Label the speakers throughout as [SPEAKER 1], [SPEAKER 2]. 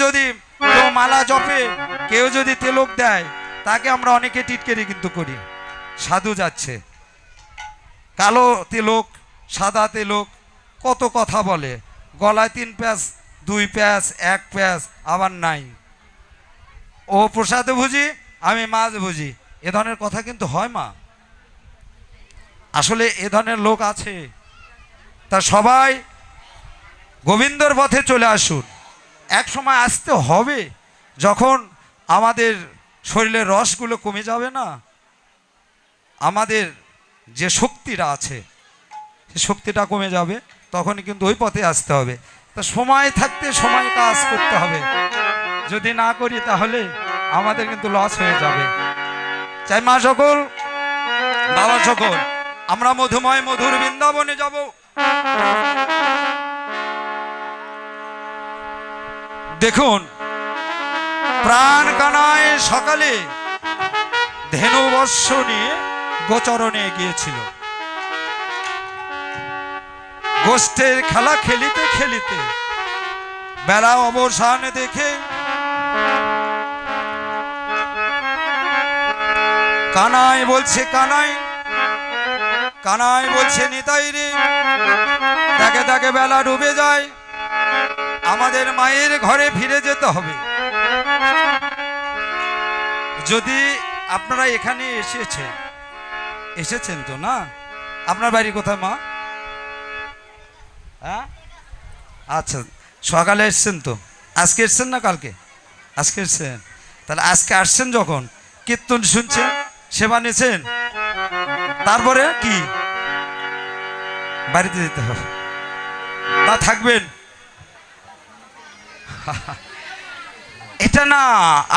[SPEAKER 1] যদি কেউ মালা জপে, কেউ যদি তিলক দেয়, তাকে আমরা অনেকে টিটকারি কিন্তু করি। সাধু যাচ্ছে, কালো তিলক, সাদা তিলক, কত কথা বলে, গলায় 3 প্যাঁচ, 2 প্যাঁচ, 1 প্যাঁচ, আবার নাই। ও প্রসাদে বুঝি, আমি মাছ বুঝি, এ ধরনের কথা কিন্তু হয় মা। আসলে এ ধরনের লোক আছে। তা সবাই গোবিন্দর পথে চলে আসুন। এক সময় আসতে হবে যখন আমাদের শরীরের রসগুলো কমে যাবে না, আমাদের যে শক্তিটা আছে সে শক্তিটা কমে যাবে, তখনই কিন্তু ওই পথে আসতে হবে। তা সময় থাকতে সময় কাজ করতে হবে, যদি না করি তাহলে আমাদের কিন্তু লস হয়ে যাবে। চাই মা সকল, বাবা সকল, আমরা মধুময় মধুর বৃন্দাবনে যাব। দেখুন, প্রাণ কানায় সকালে ধেনু বর্ষ নিয়ে গোচরণে গিয়েছিল। গোষ্ঠের খেলা খেলিতে খেলিতে বেলা অবসান দেখে কানাই বলছে কানাই, কানাই বলছে নিতাই রে, দেখে দেখে বেলা ডুবে যায়, আমাদের মায়ের ঘরে ফিরে যেতে হবে। যদি আপনারা এখানে এসেছেন তো না? আপনার বাড়ি কোথায় মা? হ্যাঁ, আচ্ছা, সকালে এসছেন তো? আজকে এসছেন না কালকে? আজকে এসছেন। তাহলে আজকে আসছেন যখন, কীর্তন শুনছেন, সেবা নিয়েছেন, তারপরে কি বাড়িতে যেতে হবে না থাকবেন? এটা না,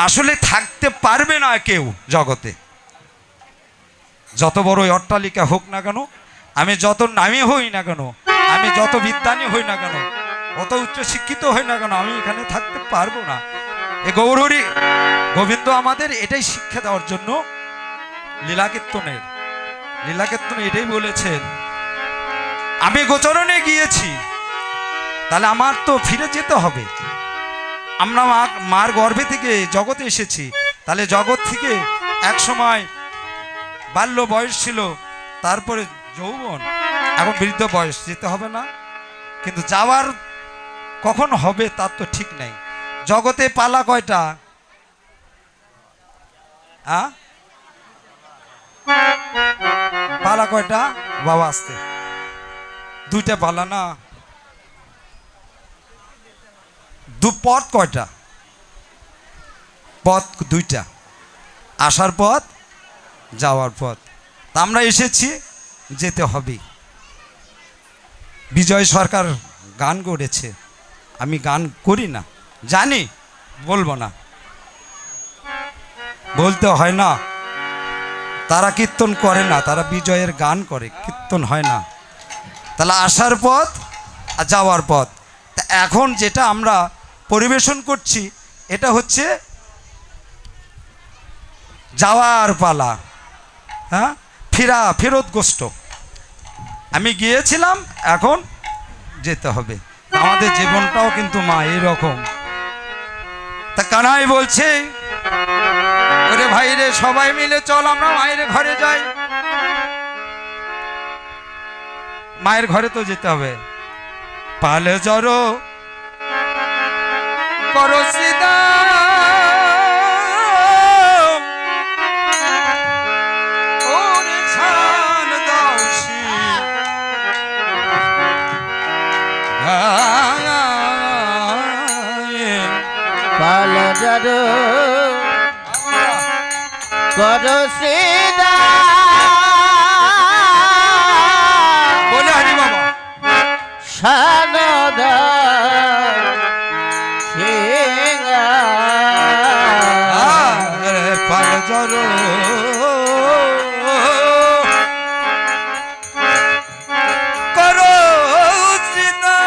[SPEAKER 1] আসলে থাকতে পারবে না কেউ জগতে। যত বড় অট্টালিকা হোক না কেন, আমি যত নামী হই না কেন, আমি যত বিদ্বানী হই না কেন, অত উচ্চ শিক্ষিত হই না কেন, আমি এখানে থাকতে পারবো না। এ গৌরহরি গোবিন্দ আমাদের এটাই শিক্ষা দেওয়ার জন্য লীলাকীর্তনে এটাই বলেছেন, আমি গোচরণে গিয়েছি, তাহলে আমার তো ফিরে যেতে হবে। আমরা মার গর্ভে থেকে জগতে এসেছি, তাহলে জগৎ থেকে এক সময় বাল্য বয়স ছিল, তারপরে যৌবন, এখন বৃদ্ধ বয়স, যেতে হবে না? কিন্তু যাওয়ার কখন হবে তার তো ঠিক নাই। জগতে পালা কয়টা? পালা কয়টা বাবা? আসতে 2টা পালা না? পথ কয়টা? পথ 2টা, আসার পথ, যাওয়ার পথ। তা আমরা এসেছি, যেতে হবে। বিজয় সরকার গান করেছে, আমি গান করি না, জানি, বলবো না, বলতে হয় না। তারা কীর্তন করে না, তারা বিজয়ের গান করে, কীর্তন হয় না। তাহলে আসার পথ আর যাওয়ার পথ। তা এখন যেটা আমরা পরিবেশন করছি, এটা হচ্ছে যাওয়ার পালা। হ্যাঁ, ফেরত গোষ্ঠ। আমি গিয়েছিলাম, এখন যেতে হবে। আমাদের জীবনটাও কিন্তু মা এরকম। তা কানাই বলছে, ওরে ভাই রে, সবাই মিলে চল আমরা মায়ের ঘরে যাই। মায়ের ঘরে তো যেতে হবে। পালে জড়ো করো সিদা, ওরে ছান দাওসি,
[SPEAKER 2] পালে জড়ো করো সিদা,
[SPEAKER 1] বলে হরি বাবা
[SPEAKER 2] সানদা সিংহা,
[SPEAKER 1] পাল জড়ো করো সিদা,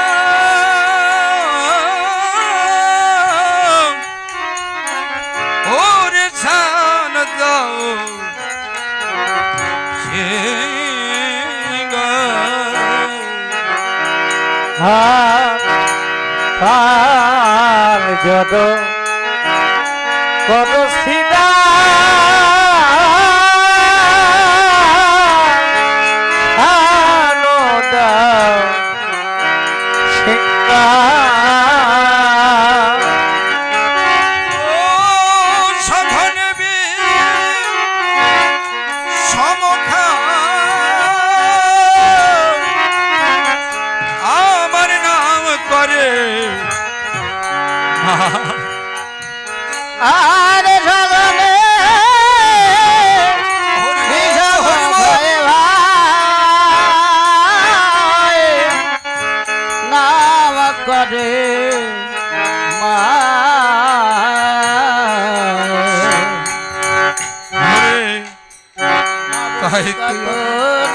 [SPEAKER 1] ওরে ছান দাও
[SPEAKER 2] পার যত কত সিদা আনোদা সিংহা আরে সগনে নাম করে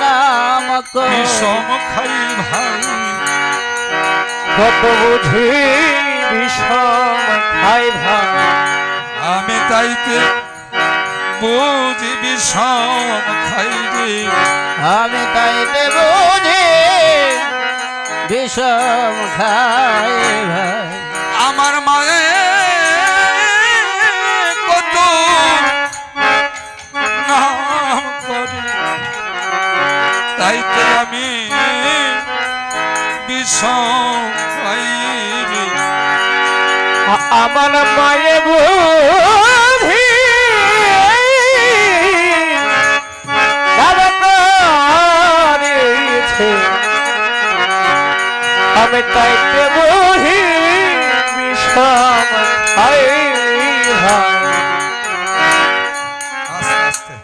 [SPEAKER 2] নাম
[SPEAKER 1] বিষম খাই ভাই
[SPEAKER 2] কত বুঝি বিষম খাই ভাই
[SPEAKER 1] আমি তাইতে বুঝি বিষম খাই রে
[SPEAKER 2] আমি তাইতে বুঝি বিষম খাই ভাই
[SPEAKER 1] আমার মায়ের কত নাম করে তাইতে আমি বিষম খাই রে
[SPEAKER 2] আমার মায়ে বুঝি আমি তাইতে বুঝি বিষম খাই ভাই
[SPEAKER 1] আস্তে আস্তে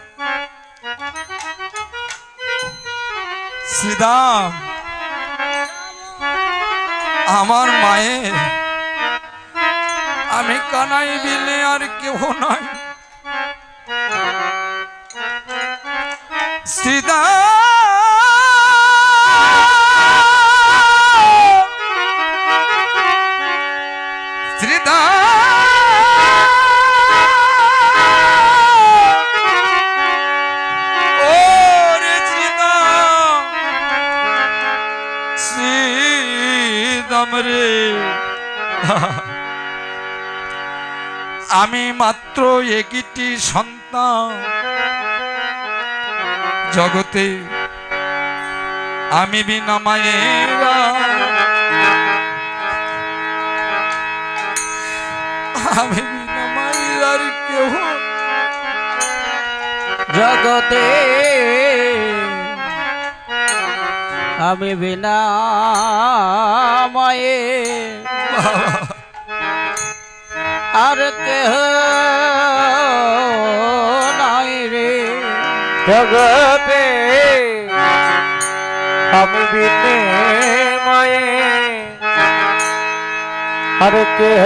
[SPEAKER 1] শ্রীদাম আমার মায়ের আমি কানাই বিলে আর কেউ নাই শ্রীদাম রে আমি মাত্র একটি সন্তান জগতে আমি বিনা মায়ের আমি বিনা মায়ের আর কেউ
[SPEAKER 2] জগতে আমি বিনা মায়ে আর কেহ নাই রে জগতে আমি বিনে মায়ে আর কেহ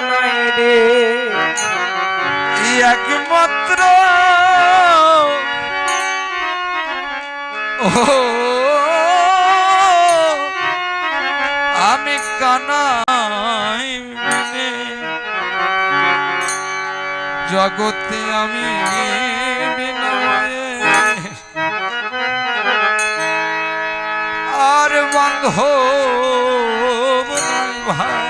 [SPEAKER 2] নাই রে
[SPEAKER 1] একমাত্র ও আমি কানাই বিনে জগতে আমি বিনা মায়ের আর বান্ধব নাই ভাই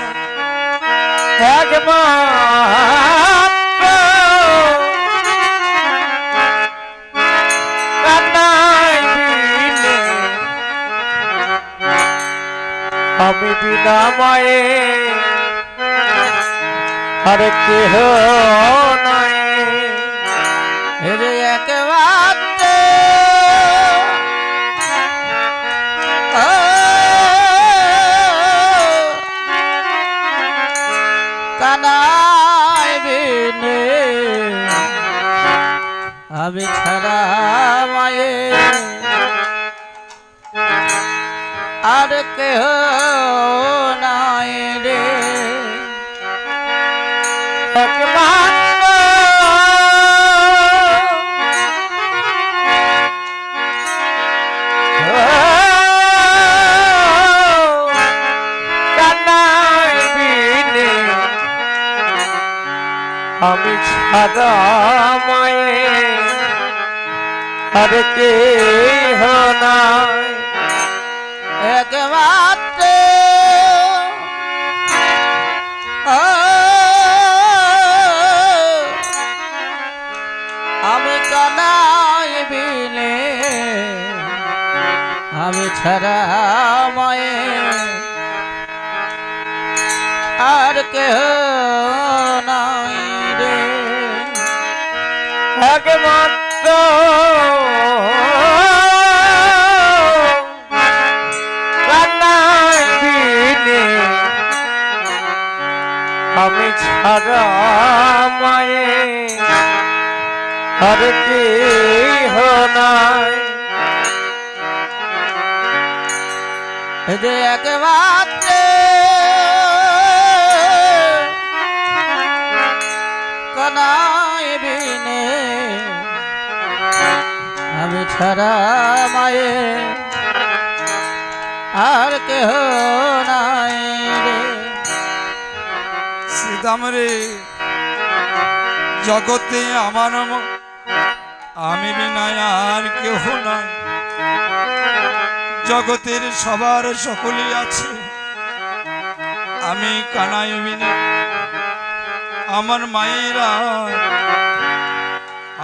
[SPEAKER 2] আমি বিনা মায়ে আর কেহ নাই রে একবার কানাই বিনে আমি ছাড়া মায়ে আর কেহ নাই রে কানাই বিনে আমি ছাড়া মায়ে আর কেহ নাই একমাত্র আমি ছাড়া মায়ের আর কেহ নাই রে একমাত্র কান্নাই বিনে আমি ছাড়া মায়ের আর কেহ নাই যে একমাত্র কানাই বিনে আমি ছাড়া মায়ে আর কেহ নাই রে
[SPEAKER 1] শ্রীদাম রে, জগতে আমার আমি বিনা আর কেহ নাই। জগতের সবার সকলেই আছে, আমি কানাই বিনা আমার মায়েরা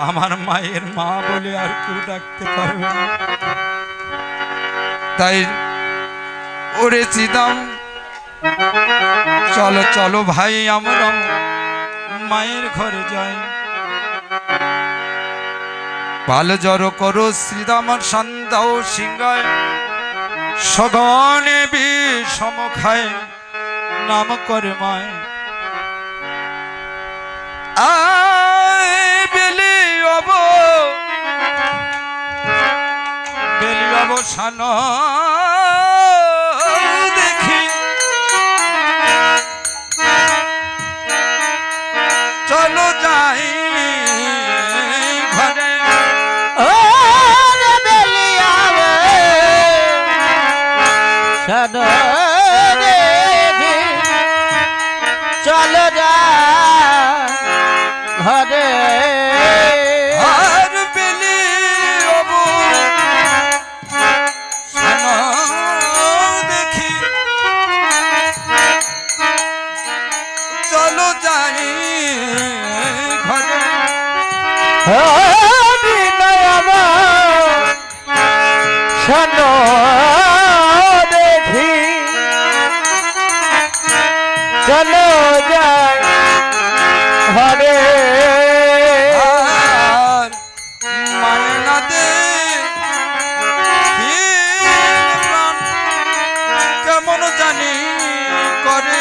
[SPEAKER 1] আমার মায়ের মা বলে আর কেউ ডাকতে পারবে না। তাই ওরে চিদাম, চলো চলো ভাই আমরা মায়ের ঘরে যাই। পাল জড়ো করো শ্রীদামার সন্ধ্যাও সিংহায়, সগনে বিষম খায় নাম করে মায়। বেলি অবসান দেখি, চলো যাই ঘরে।
[SPEAKER 2] চল যা ঘরে
[SPEAKER 1] আর বেলি অবসান দেখি, চলো যাই ঘরে।
[SPEAKER 2] শোনো দেখি চলো যাই ঘরে।
[SPEAKER 1] আর মানে না দে প্রাণ কেমন জানি করে।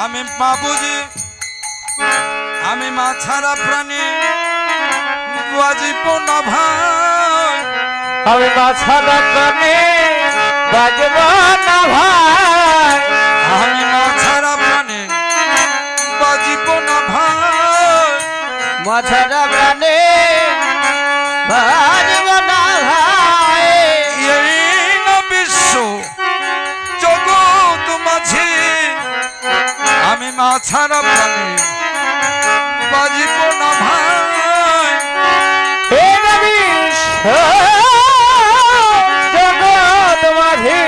[SPEAKER 1] আমি বাবুজি, আমি মা ছাড়া প্রাণী বাজিব না ভাই।
[SPEAKER 2] আমি মাছারা প্রাণে বাজব না ভাই।
[SPEAKER 1] আমি মা ছাড়া প্রাণী বাজিব না ভাই।
[SPEAKER 2] মাছারা প্রাণে বাজব না ভাই।
[SPEAKER 1] এই না বিশ্ব জগৎ মাঝে আমি মা ছাড়া প্রাণী বাজিব না ভাই।
[SPEAKER 2] হে বিশ্ব জগৎ মাঝে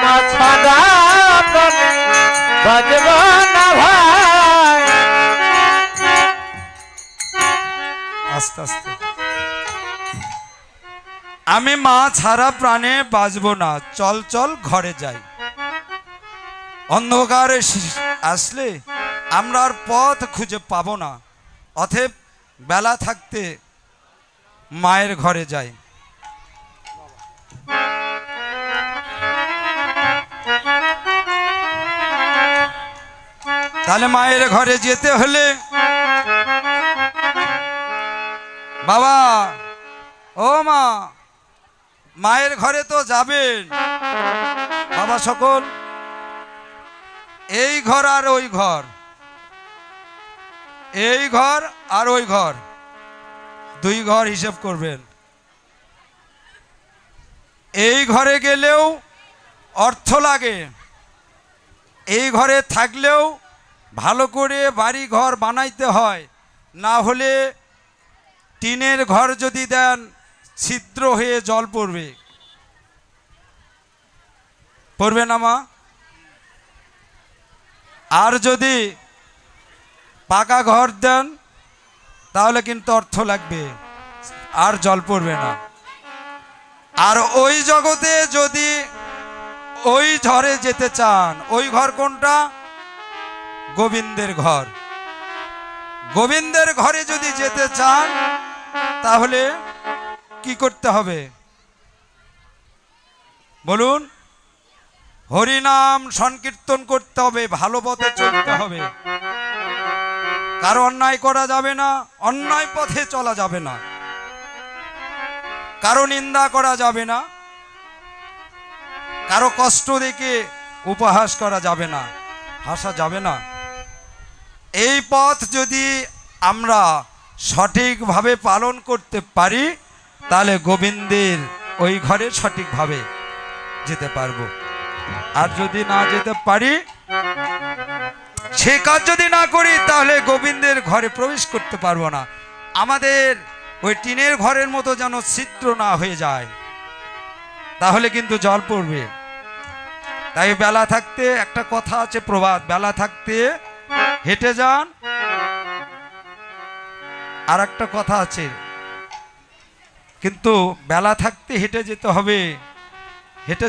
[SPEAKER 2] মাছারা প্রাণে বাজব না ভাই।
[SPEAKER 1] আস্তে আস্তে। আমি মা ছাড়া প্রাণে বাঁচব না, চল চল ঘরে যাই। অন্ধকারে আসলে আমরা আর পথ খুঁজে পাবো না, অতএব বেলা থাকতে মায়ের ঘরে যাই। তাহলে মায়ের ঘরে যেতে হলে বাবা, ও মা, মায়ের ঘরে তো যাবেন বাবা সকল। এই ঘর আর ওই ঘর, এই ঘর আর ওই ঘর, দুই ঘর হিসেব করবেন। এই ঘরে গেলেও অর্থ লাগে, এই ঘরে থাকলেও ভালো করে বাড়ি ঘর বানাইতে হয়, না হলে টিনের ঘর যদি দেন ছিদ্র হয়ে জল পড়বে। পড়বে না মা? আর যদি পাকা ঘর দেন তাহলে কিন্তু অর্থ লাগবে, আর জল পড়বে না। আর ওই জগতে যদি ওই ঘরে যেতে চান, ওই ঘর কোনটা? গোবিন্দের ঘর। গোবিন্দের ঘরে যদি যেতে চান তাহলে কি করতে হবে বলুন? হরিনাম সংকীর্তন করতে হবে, ভালো পথে চলতে হবে। কারো অন্যায় করা যাবে না, অন্যায় পথে চলা যাবে না, কারো নিন্দা করা যাবে না, কারো কষ্ট দেখে উপহাস করা যাবে না, হাসা যাবে না। এই পথ যদি আমরা সঠিকভাবে পালন করতে পারি তাহলে গোবিন্দের ওই ঘরে সঠিকভাবে যেতে পারবো। আর যদি না যেতে পারি, সে কাজ যদি না করি, তাহলে গোবিন্দের ঘরে প্রবেশ করতে পারবো না। আমাদের ওই টিনের ঘরের মতো যেন ছিদ্র না হয়ে যায়, তাহলে কিন্তু জল পড়বে। তাই বেলা থাকতে, একটা কথা আছে প্রবাদ, বেলা থাকতে হেঁটে যান। আর একটা কথা আছে, কিন্তু বেলা থাকতে হেঁটে যেতে হবে। হেঁটে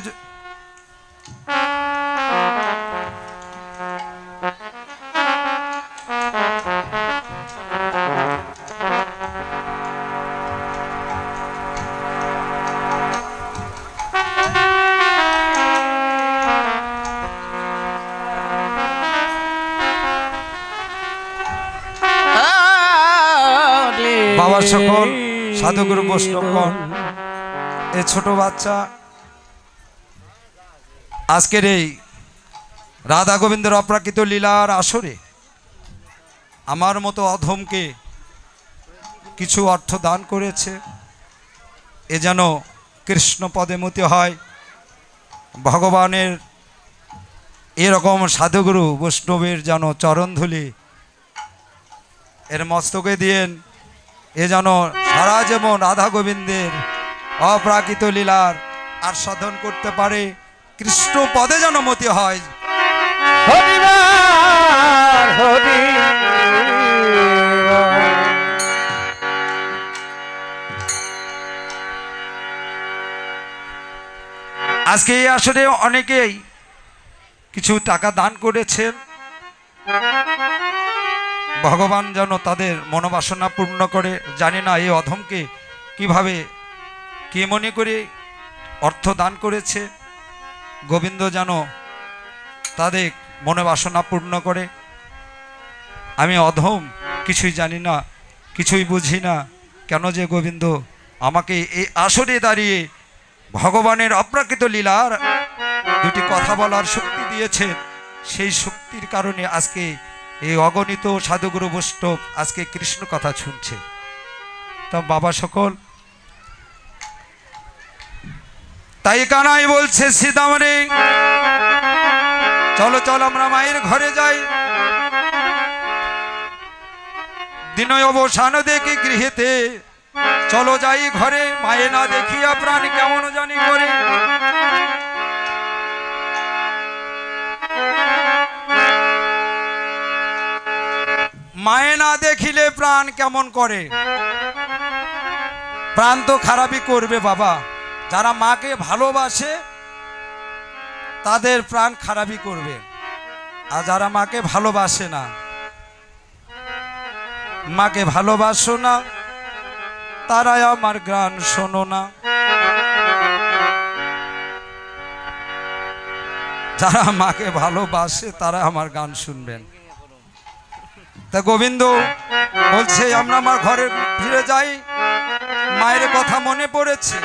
[SPEAKER 1] বাবা সকল সাধুগুরু বৈষ্ণবগণ, এই ছোট বাচ্চা আজকের এই রাধা গোবিন্দের অপ্রাকৃত লীলার আসরে আমার মতো অধমকে কিছু অর্থ দান করেছে। এ যেন কৃষ্ণ পদে মতি হয়। ভগবানের এরকম সাধুগুরু বৈষ্ণবের যেন চরণধূলি এর মস্তকে দিয়েন। এ যেন সারা জীবন রাধা গোবিন্দের অপ্রাকৃত লীলার আস্বাদন করতে পারে, কৃষ্ণ পদে যেন মতি হয়।
[SPEAKER 2] হরিবার হরি
[SPEAKER 1] আজকে এই আসরে অনেকেই কিছু টাকা দান করেছেন। ভগবান যেন তাদের মনোবাসনা পূর্ণ করে। জানি না এই অধমকে কিভাবে কি মনে করে অর্থ দান করেছে। গোবিন্দ যেন তাদের মনোবাসনা পূর্ণ করে। আমি অধম, কিছুই জানি না, কিছুই বুঝি না, কেন যে গোবিন্দ আমাকে এই আসরে দাঁড়িয়ে ভগবানের অপ্রাকৃত লীলার দুটি কথা বলার শক্তি দিয়েছে। সেই শক্তির কারণে আজকে এই অগণিত সাধুগুরু বৈষ্ণব আজকে কৃষ্ণ কথা শুনছে। তা বাবা সকল, তাই কানাই বলছে সীতাম রে, চলো চলো আমরা মায়ের ঘরে যাই। দিন অবসান দেখি গৃহেতে, চলো যাই ঘরে। মায়ে না দেখিয়া প্রাণ কেমন জানি করে। মায়ে না দেখিলে প্রাণ কেমন করে। প্রাণ তো খারাপই করবে বাবা। যারা মাকে ভালোবাসে তাদের প্রাণ খারাপই করবে, আর যারা মাকে ভালোবাসে না, মাকে ভালোবাসো না, তারাই আমার গান শোনো না। যারা মাকে ভালোবাসে তারা আমার গান শুনবেন। তা গোবিন্দ বলছে আমরা আমার ঘরে ফিরে যাই। মায়ের কথা মনে পড়েছে।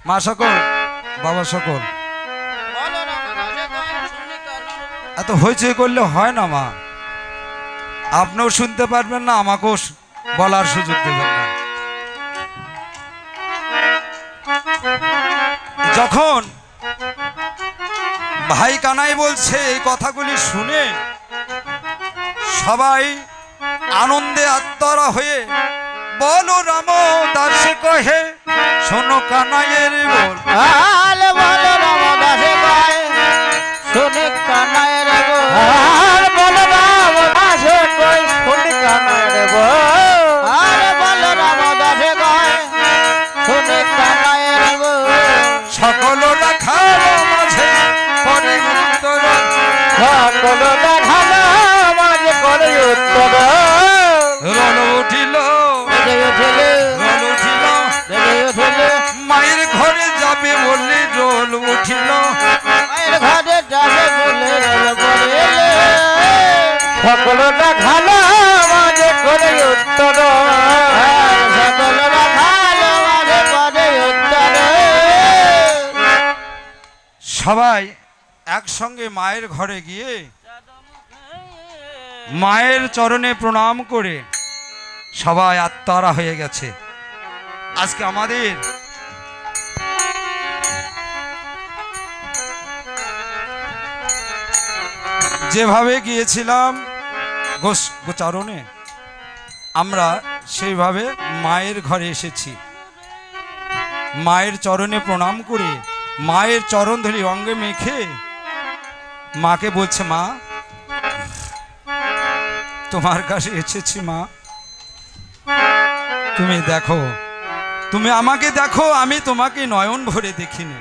[SPEAKER 1] মা সকল, বাবা সকল, এত হইচই করলে হয় না মা। আপনিও শুনতে পারবেন না, আমাকেও বলার সুযোগ দেবেন না। যখন ভাই কানাই বলছে এই কথাগুলি শুনে সবাই আনন্দে আত্মরা হয়ে বলো রাম দাসে কহে, শোনো কানাইয়ের বল।
[SPEAKER 2] বলো রাম দাসে কহে,
[SPEAKER 3] শুনে কানায় রে গো
[SPEAKER 2] আর বলরাম দাসে কয় শুনি কানায় রে গো
[SPEAKER 3] আরে বলরাম দাসে কয় শুনে কানায় রে গো
[SPEAKER 1] সকল রাখার মাঝে পরে উত্তর
[SPEAKER 2] সকল দেখালো মাঝে করে উত্তর
[SPEAKER 1] রল উঠিল
[SPEAKER 3] বেজে উঠিল
[SPEAKER 1] রল উঠিল
[SPEAKER 3] বেজে উঠিল
[SPEAKER 1] মায়ের ঘরে যাবে বললে রোল উঠিল
[SPEAKER 3] মায়ের ঘরে যাবে বলে রল বলে
[SPEAKER 2] সকল দেখালো মাঝে করে উত্তর
[SPEAKER 3] সকল রাখাল মাঝে পরে উত্তর
[SPEAKER 1] সবাই একসঙ্গে মায়ের ঘরে গিয়ে মায়ের চরণে প্রণাম করে সবাই আত্মারা হয়ে গেছে। আজকে আমাদের যেভাবে গিয়েছিলাম গোচারণে আমরা সেইভাবে মায়ের ঘরে এসেছি। মায়ের চরণে প্রণাম করে মায়ের চরণ ধরি অঙ্গে মেখে মাকে বলছে, মা তোমার কাছে এসেছি মা, তুমি দেখো, তুমি আমাকে দেখো, আমি তোমাকে নয়ন ভরে দেখিনি।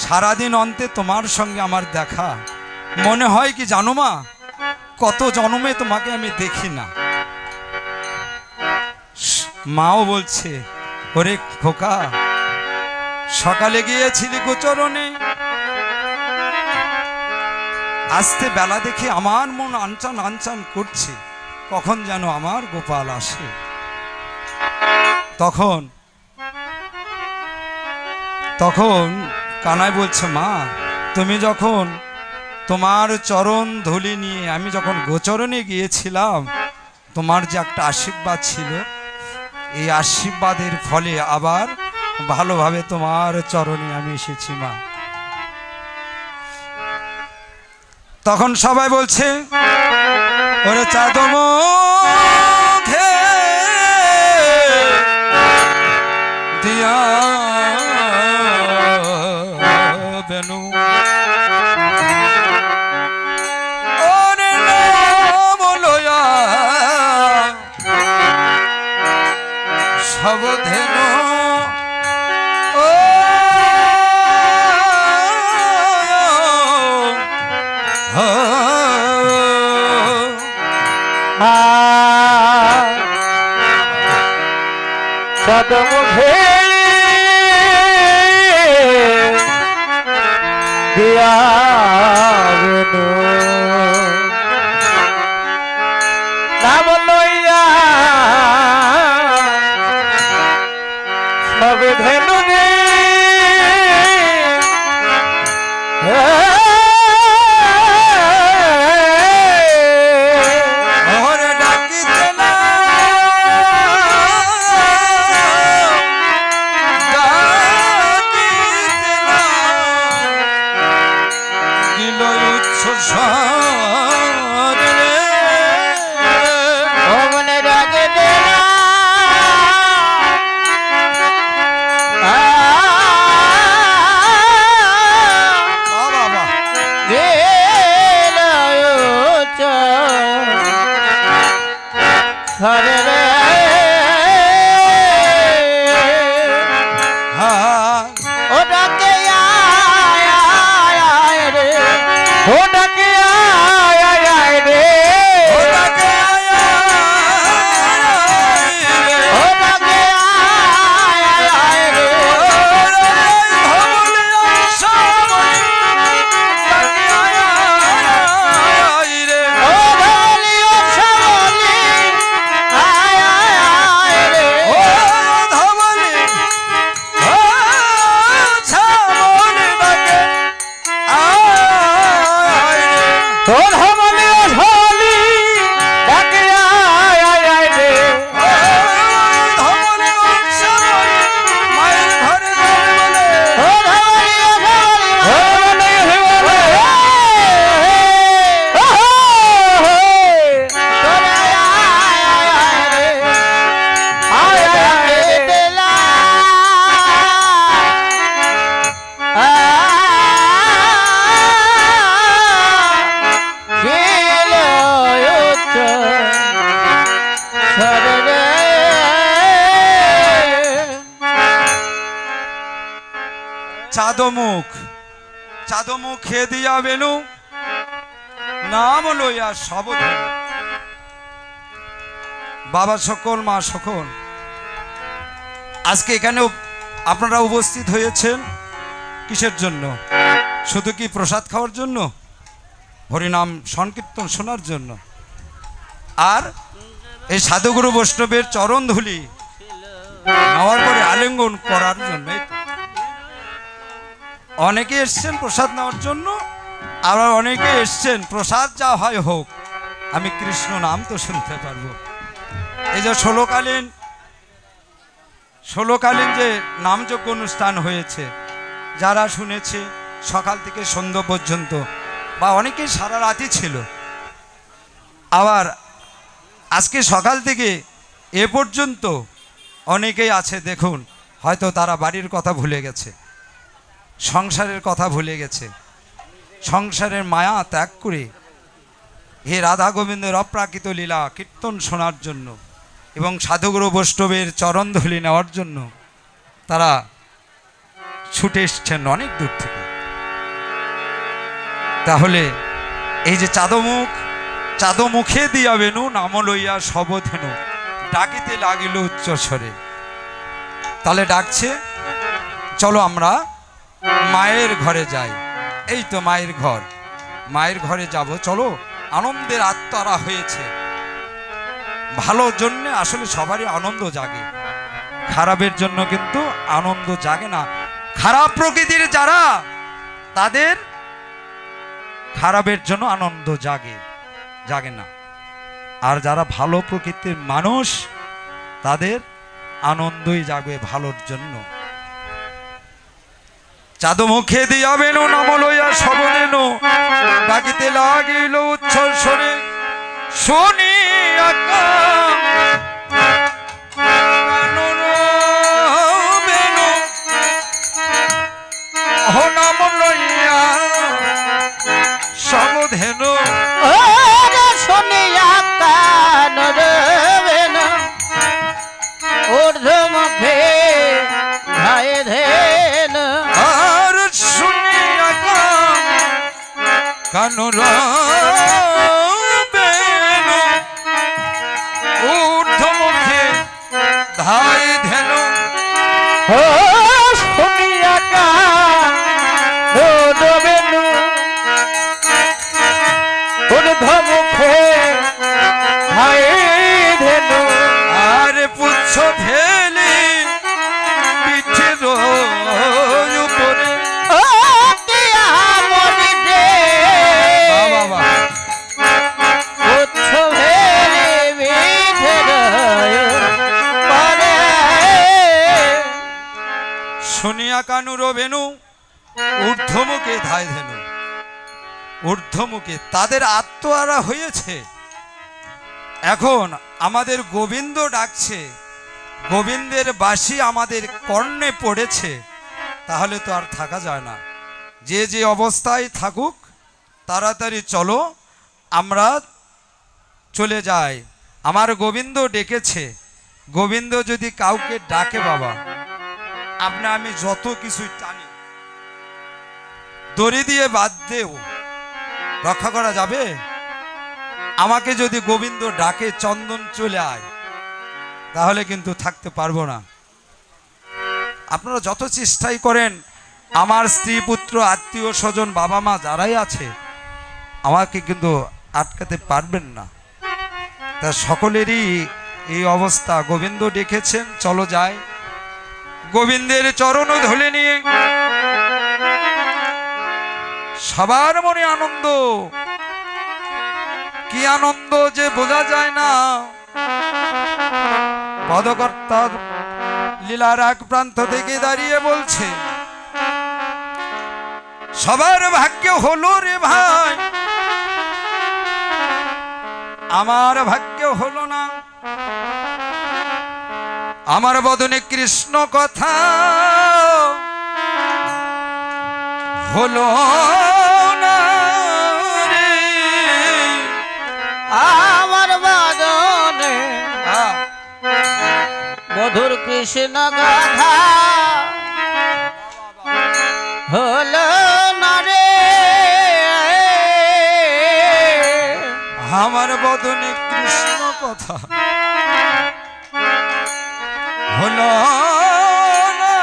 [SPEAKER 1] সারাদিন অন্তে তোমার সঙ্গে আমার দেখা, মনে হয় কি জানো মা, কত জন্মে তোমাকে আমি দেখি না। মাও বলছে, ওরে খোকা, সকালে গিয়েছিলি গোচরণে, আসতে বেলা দেখে আমার মন আনচান আনচান করছে, কখন যেন আমার গোপাল আসে। তখন কানাই বলছে, মা তুমি যখন তোমার চরণ ধুলি নিয়ে আমি যখন গোচরণে গিয়েছিলাম, তোমার যে একটা আশীর্বাদ ছিল, এই আশীর্বাদের ফলে আবার ভালোভাবে তোমার চরণে আমি এসেছি মা। তখন সবাই বলছে, ওরে চাঁদম দিয়া বেনু ওরে নাম লয়া সব ধেনু
[SPEAKER 2] সদমুখে দিয়া বেনু নাম লইয়া সব ধেনু রে
[SPEAKER 3] হরে রে ও ডাকে আয় রে
[SPEAKER 2] ও ডাকে আয় রে
[SPEAKER 3] ও ডাকে আয় রে ও ধবলি ও সবলি
[SPEAKER 1] চাঁদমুখ চাঁদমুখ খেয়ে দিয়া বেনু নাম লইয়া সবধেন। বাবা সকল, মা সকল, আজকে এখানে আপনারা উপস্থিত হয়েছেন কিসের জন্য? শুধু কি প্রসাদ খাওয়ার জন্য, হরিনাম সংকীর্তন শোনার জন্য, আর এই সাধুগুরু বৈষ্ণবের চরণ ধুলি নেওয়ার পরে আলিঙ্গন করার জন্য? অনেকে এসছেন প্রসাদ নেওয়ার জন্য, আবার অনেকে এসছেন প্রসাদ যা হয় হোক, আমি কৃষ্ণ নাম তো শুনতে পারবো। এই যে ষোলকালীন যে নামযজ্ঞ অনুষ্ঠান হয়েছে, যারা শুনেছে সকাল থেকে সন্ধ্যা পর্যন্ত, বা অনেকে সারা রাতই ছিল, আবার আজকে সকাল থেকে এ পর্যন্ত অনেকেই আছে দেখুন, হয়তো তারা বাড়ির কথা ভুলে গেছে, সংসারের কথা ভুলে গেছে, সংসারের মায়া ত্যাগ করে হে রাধা গোবিন্দের অপ্রাকৃত লীলা কীর্তন শোনার জন্য এবং সাধুগুরু বৈষ্ণবের চরণধুলি নেওয়ার জন্য তারা ছুটে এসছেন অনেক দূর থেকে। তাহলে এই যে চাঁদমুখে দিয়া বেনু নাম লইয়া সবধেনু ডাকিতে লাগিল উচ্চস্বরে, তাহলে ডাকছে, চলো আমরা মায়ের ঘরে যাই। এই তো মায়ের ঘর, মায়ের ঘরে যাব, চলো। আনন্দের আত্মারা হয়েছে, ভালোর জন্য আসলে সবারই আনন্দ জাগে, খারাপের জন্য কিন্তু আনন্দ জাগে না। খারাপ প্রকৃতির যারা, তাদের খারাপের জন্য আনন্দ জাগে না, আর যারা ভালো প্রকৃতির মানুষ, তাদের আনন্দই জাগবে ভালোর জন্য। চাঁদমুখে দিয়া বেনু নাম লইয়া সবধেনু ডাকিতে লাগিল উচ্ছ্বর স্বরে, শুনিয়া বেনু নাম লইয়া সবধেনু,
[SPEAKER 3] শুনিয়া কান বেনু ঊর্ধ্বমুখে ধায় ধেনু,
[SPEAKER 1] আর শুনিয়া কানুর বেনু ঊর্ধ্বমুখে ধায় ধেনু।
[SPEAKER 2] ও শুনিয়া কান বেনু ঊর্ধ্বমুখে ধায় ধেনু,
[SPEAKER 1] আর পুচ্ছ ফেলি পিঠের উপরে।
[SPEAKER 3] ও কিয়া মনি দে
[SPEAKER 1] বাবা,
[SPEAKER 3] উচ্ছ ভেলে বিধের পরে,
[SPEAKER 1] শুনিয়া কানুর বেনু ঊর্ধ্বমুখে ধায় ধেনু, ঊর্ধ্বমুখে তাদের আত্মহারা হয়েছে। এখন আমাদের গোবিন্দ ডাকছে, গোবিন্দের বাঁশি আমাদের কর্ণে পড়েছে, তাহলে তো আর থাকা যায় না। যে যে অবস্থায় থাকুক, তাড়াতাড়ি চলো আমরা চলে যাই। আমার গোবিন্দ ডেকেছে। গোবিন্দ যদি কাউকে ডাকে, বাবা, আমি যত কিছু টানি, দড়ি দিয়ে বাদ দেও, রক্ষা করা যাবে? আমাকে যদি গোবিন্দ ডাকে, চন্দন চলে আয়, তাহলে কিন্তু থাকতে পারবো না। আপনারা যত চেষ্টাই করেন, আমার স্ত্রী পুত্র আত্মীয় স্বজন বাবা মা যারাই আছে, আমাকে কিন্তু আটকাতে পারবেন না। তা সকলেরই এই অবস্থা। গোবিন্দ ডেকেছেন, চলো যাই। গোবিন্দের চরণ ধুলে নিয়ে সবার মনে আনন্দ, কি আনন্দ যে বোঝা যায় না। পদকর্তার লীলার এক প্রান্ত থেকে দাঁড়িয়ে বলছে, সবার ভাগ্য হলো রে ভাই, আমার ভাগ্য হলো না। আমার বদনে কৃষ্ণ কথা হলো না রে,
[SPEAKER 3] আমার বাদনে মধুর কৃষ্ণ গাথা
[SPEAKER 1] আমার বদনে কৃষ্ণ কথা হলো না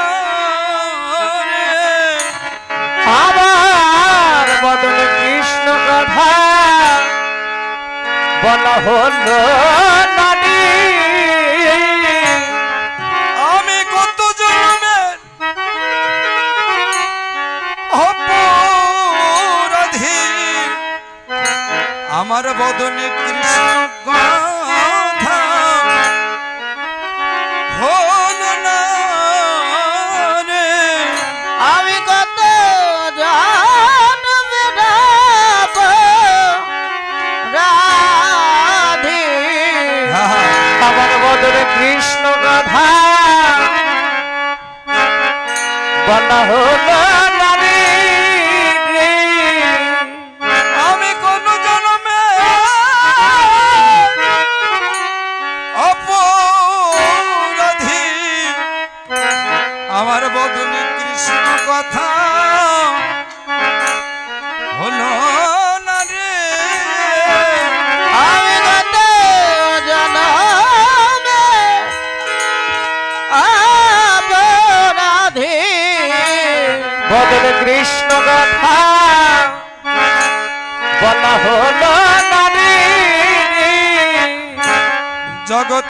[SPEAKER 1] রে।
[SPEAKER 2] আমার বদলে কৃষ্ণ কথা বলা হলো নানি।
[SPEAKER 1] আমি কত জন্মের অপরাধী, আমার বদনে কৃষ্ণ কথা হলো না রে।
[SPEAKER 3] আমি কত জন্মের অপরাধী,
[SPEAKER 2] আমার বদলে কৃষ্ণ কথা বলা হলো নানি।
[SPEAKER 1] আমি কোন জন্মে অপরাধী, আমার বদনে কৃষ্ণ কথা হলো না রে।
[SPEAKER 3] আমি কত জন্মে অপরাধী,
[SPEAKER 2] বদলে কৃষ্ণ কথা বলা হলো নানি।
[SPEAKER 1] জগৎ